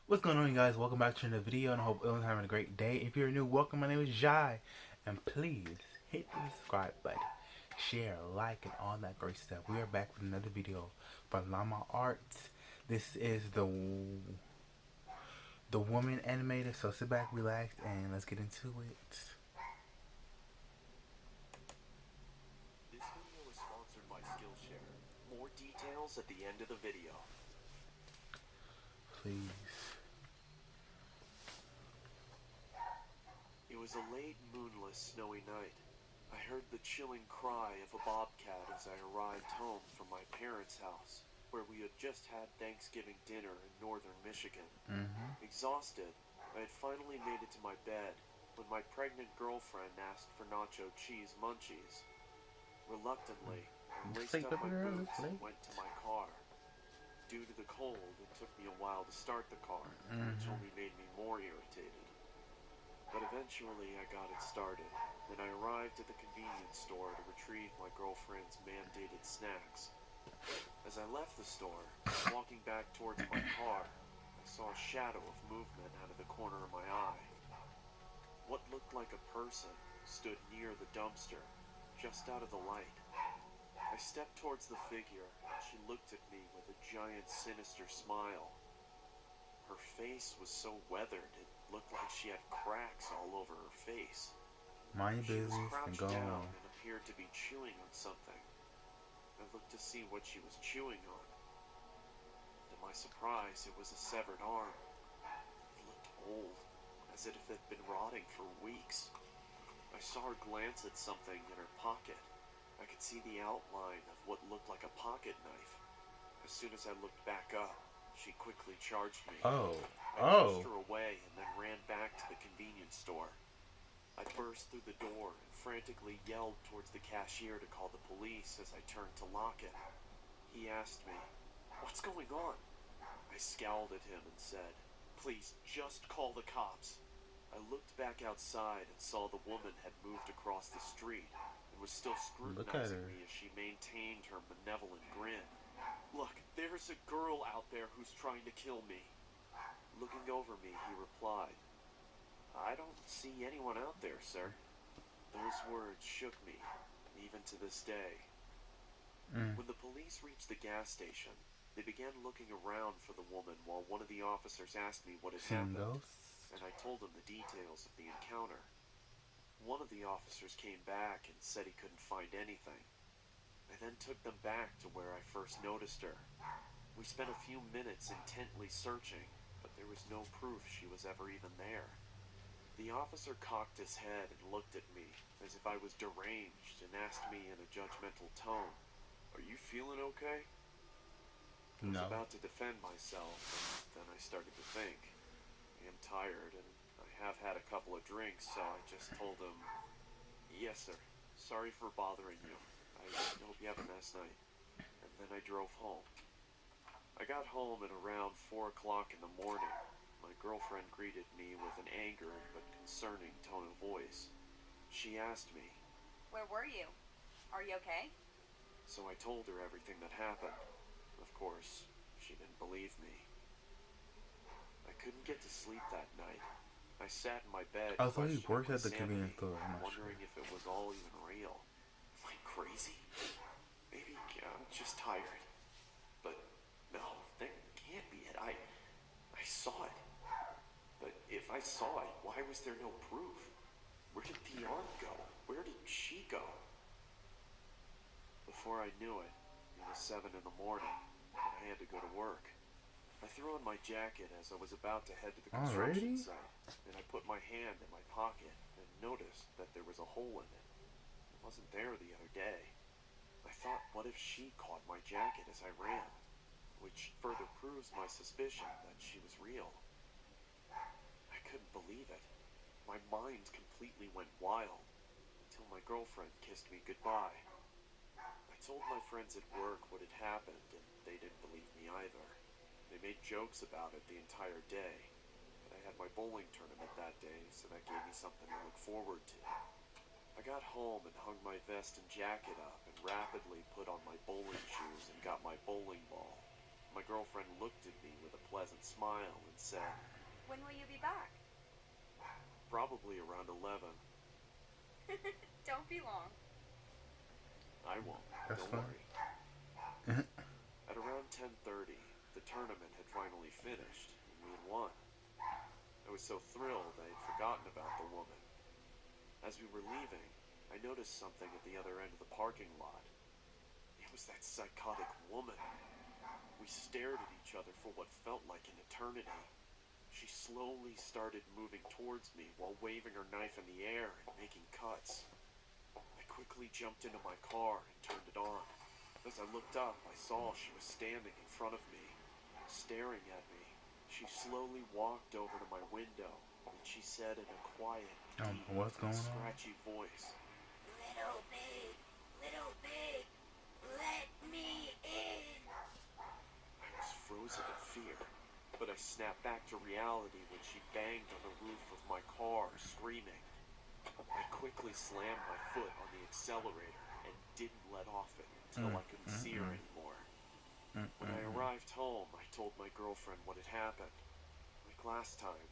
What's going on, you guys? Welcome back to another video, and I hope everyone's having a great day. If you're new, welcome. My name is Jai, and please hit the subscribe button, share, like, and all that great stuff. We are back with another video from Llama Arts. This is the woman animator, so sit back, relax, and let's get into it. This video is sponsored by Skillshare. More details at the end of the video. Please. It was a late, moonless, snowy night. I heard the chilling cry of a bobcat as I arrived home from my parents' house, where we had just had Thanksgiving dinner in northern Michigan. Exhausted, I had finally made it to my bed when my pregnant girlfriend asked for nacho cheese munchies. Reluctantly, I laced up my boots and went to my car. Due to the cold, it took me a while to start the car, which only made me more irritated. But eventually I got it started, and I arrived at the convenience store to retrieve my girlfriend's mandated snacks. As I left the store, walking back towards my car, I saw a shadow of movement out of the corner of my eye. What looked like a person stood near the dumpster, just out of the light. I stepped towards the figure, and she looked at me with a giant sinister smile. Her face was so weathered, it looked like she had cracks all over her face. Mind She your was business and crouched go down on. and appeared to be chewing on something. I looked to see what she was chewing on. To my surprise, it was a severed arm. It looked old, as if it had been rotting for weeks. I saw her glance at something in her pocket. I could see the outline of what looked like a pocket knife. As soon as I looked back up, she quickly charged me. Oh. I pushed Oh. her away and then ran back to the convenience store. I burst through the door and frantically yelled towards the cashier to call the police as I turned to lock it. He asked me, "What's going on?" I scowled at him and said, "Please, just call the cops." I looked back outside and saw the woman had moved across the street and was still Look at scrutinizing her. me as she maintained her benevolent grin. "Look, there's a girl out there who's trying to kill me." Looking over me, he replied, "I don't see anyone out there, sir." Those words shook me, even to this day. When the police reached the gas station, they began looking around for the woman while one of the officers asked me what had Seeing happened, ghosts. and I told him the details of the encounter. One of the officers came back and said he couldn't find anything. I then took them back to where I first noticed her. We spent a few minutes intently searching, but there was no proof she was ever even there. The officer cocked his head and looked at me as if I was deranged and asked me in a judgmental tone, "Are you feeling okay?" I was No. about to defend myself, and then I started to think. I am tired, and I have had a couple of drinks, so I just told him, "Yes, sir. Sorry for bothering you. I hope you have a nice night." And then I drove home. I got home at around 4 o'clock in the morning. My girlfriend greeted me with an angry but concerning tone of voice. She asked me, "Where were you? Are you okay?" so I told her everything that happened. Of course, she didn't believe me. I couldn't get to sleep that night. I sat in my bed I thought he questioning worked my at the convenience sanity, store. I'm not wondering sure. if it was all even real. Am I crazy? Maybe I'm just tired. But no, that can't be it. I saw it. But if I saw it, why was there no proof? Where did the arm go? Where did she go? Before I knew it, it was 7 in the morning, and I had to go to work. I threw on my jacket as I was about to head to the construction Already? site, and I put my hand in my pocket and noticed that there was a hole in it. It wasn't there the other day. I thought, what if she caught my jacket as I ran? Which further proves my suspicion that she was real. I couldn't believe it. My mind completely went wild until my girlfriend kissed me goodbye. I told my friends at work what had happened, and they didn't believe me either. They made jokes about it the entire day, but I had my bowling tournament that day, so that gave me something to look forward to. I got home and hung my vest and jacket up and rapidly put on my bowling shoes and got my bowling ball. My girlfriend looked at me with a pleasant smile and said, When will you be back? probably around 11. Don't be long. I won't, That's don't fun. worry. At around 10:30, the tournament had finally finished, and we had won. I was so thrilled I had forgotten about the woman. As we were leaving, I noticed something at the other end of the parking lot. It was that psychotic woman. We stared at each other for what felt like an eternity. She slowly started moving towards me while waving her knife in the air and making cuts. I quickly jumped into my car and turned it on. As I looked up, I saw she was standing in front of me, staring at me. She slowly walked over to my window, and she said in a quiet, deep, What's going on? scratchy voice, Little pig, let me in. I was frozen in fear, but I snapped back to reality when she banged on the roof of my car, screaming. I quickly slammed my foot on the accelerator and didn't let off it until I couldn't see her anymore. When I arrived home, I told my girlfriend what had happened. Like last time,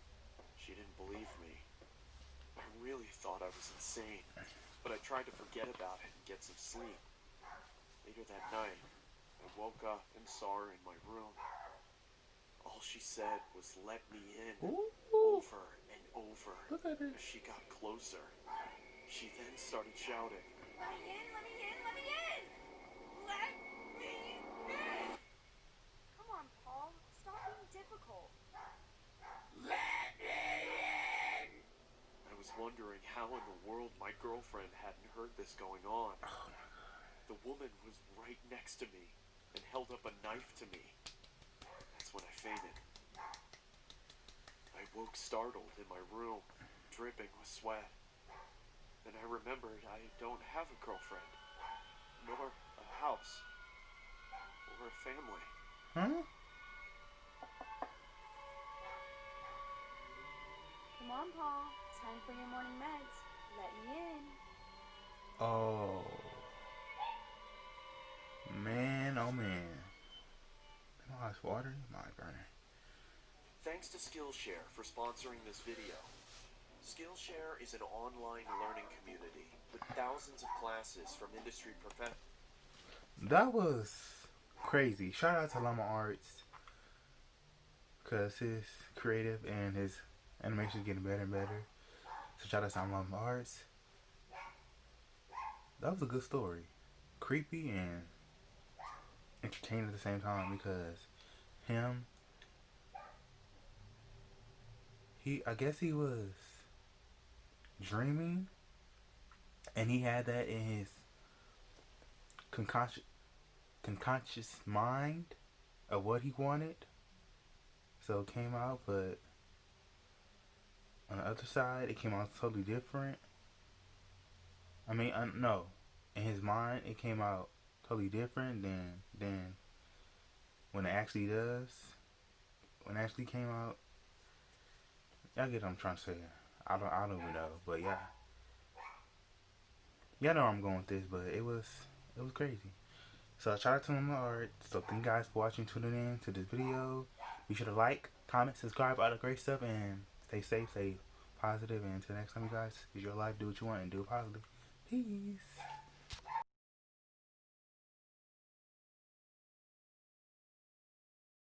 she didn't believe me. I really thought I was insane, but I tried to forget about it and get some sleep. Later that night, I woke up and saw her in my room. All she said was, "Let me in," Ooh. over and over. Look at it. As she got closer, she then started shouting, Let me in, let me in, let me in. Let me in. Come on, Paul. Stop being difficult. Let me in. I was wondering how in the world my girlfriend hadn't heard this going on. The woman was right next to me and held up a knife to me. That's when I fainted. I woke startled in my room, dripping with sweat. Then I remembered I don't have a girlfriend, nor a house, or a family. Huh? Come on, Paul. Time for your morning meds. Let me in. Oh. Man, oh man. Oh, it's water? My burner. Thanks to Skillshare for sponsoring this video. Skillshare is an online learning community with thousands of classes from industry professionals. That was crazy. Shout out to Llama Arts. Because his creative and his animation is getting better and better. So shout out to Llama Arts. That was a good story. Creepy and entertaining at the same time because him, I guess he was dreaming and he had that in his unconscious mind of what he wanted. So it came out, but on the other side, it came out totally different. I mean, no, in his mind, it came out totally different than when it actually does. When it actually came out, y'all get what I'm trying to say. I don't even know, but yeah, y'all know where I'm going with this. But it was crazy. So shout out to my art. So thank you guys for watching, tuning in to this video. Be sure to like, comment, subscribe, all the great stuff, and stay safe, stay positive. And until next time, you guys, it's your life. Do what you want and do it positively. Peace.